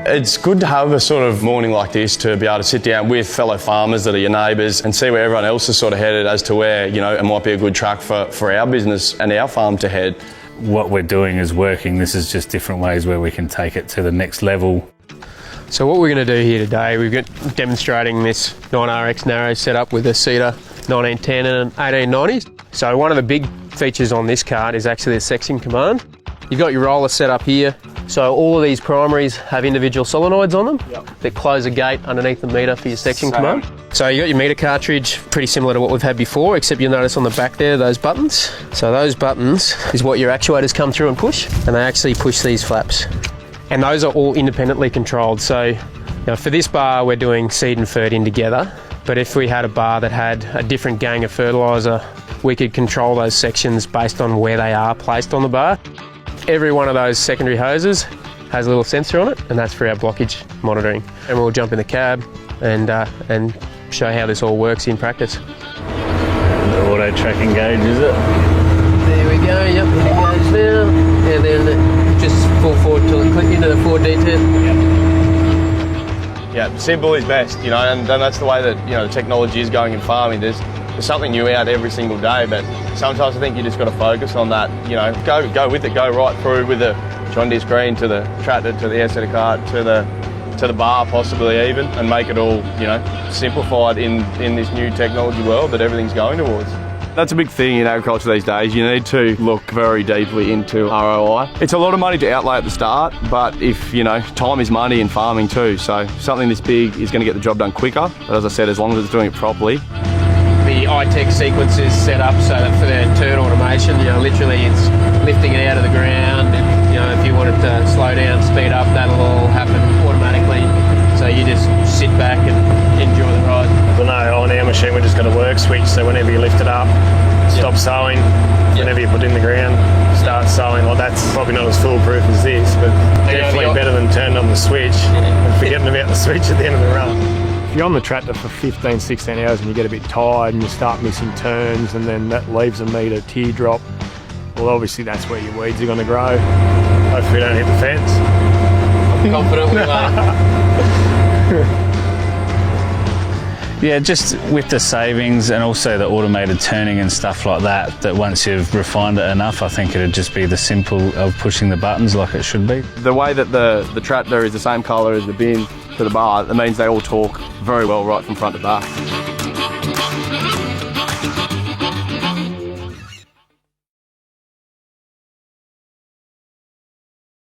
It's good to have a sort of morning like this to be able to sit down with fellow farmers that are your neighbours and see where everyone else is sort of headed as to where, you know, it might be a good track for our business and our farm to head. What we're doing is working. This is just different ways where we can take it to the next level. So what we're going to do here today, we're demonstrating this 9RX narrow setup with a Cedar 1910 and an 1890. So one of the big features on this cart is actually the section command. You've got your roller set up here. So all of these primaries have individual solenoids on them that close a gate underneath the meter for your section command. So you got your meter cartridge, pretty similar to what we've had before, except you'll notice on the back there, those buttons. So those buttons is what your actuators come through and push, and they actually push these flaps. And those are all independently controlled. So you know, for this bar, we're doing seed and fert in together. But if we had a bar that had a different gang of fertiliser, we could control those sections based on where they are placed on the bar. Every one of those secondary hoses has a little sensor on it, and that's for our blockage monitoring. And we'll jump in the cab and show how this all works in practice. The auto tracking gauge, is it? There we go, yep, hit the gauge now. And then just pull forward till it click into the 4D10. Yeah, simple is best, you know, and that's the way that, you know, the technology is going in farming. There's something new out every single day, but sometimes I think you just got to focus on that, you know, go with it, go right through with the John Deere screen to the tractor, to the SCT cart, to the bar possibly even, and make it all, you know, simplified in this new technology world that everything's going towards. That's a big thing in agriculture these days. You need to look very deeply into ROI. It's a lot of money to outlay at the start, but if, you know, time is money in farming too, so something this big is going to get the job done quicker, but as I said, as long as it's doing it properly. The iTech sequence is set up so that for the turn automation, you know, literally it's lifting it out of the ground. And, you know, if you want it to slow down, speed up, that'll all happen automatically. So you just sit back and enjoy the ride. Well, no, on our machine we've just got a work switch, so whenever you lift it up, stop sowing. Whenever you put it in the ground, start sowing. Well, that's probably not as foolproof as this, but definitely better than turning on the switch and forgetting about the switch at the end of the run. If you're on the tractor for 15, 16 hours and you get a bit tired and you start missing turns and then that leaves a meter teardrop, well, obviously that's where your weeds are going to grow. Hopefully we don't hit the fence. I'm confident we won't. Yeah, just with the savings and also the automated turning and stuff like that, that once you've refined it enough, I think it'd just be the simple of pushing the buttons like it should be. The way that the tractor is the same colour as the bin to the bar, that means they all talk very well right from front to back.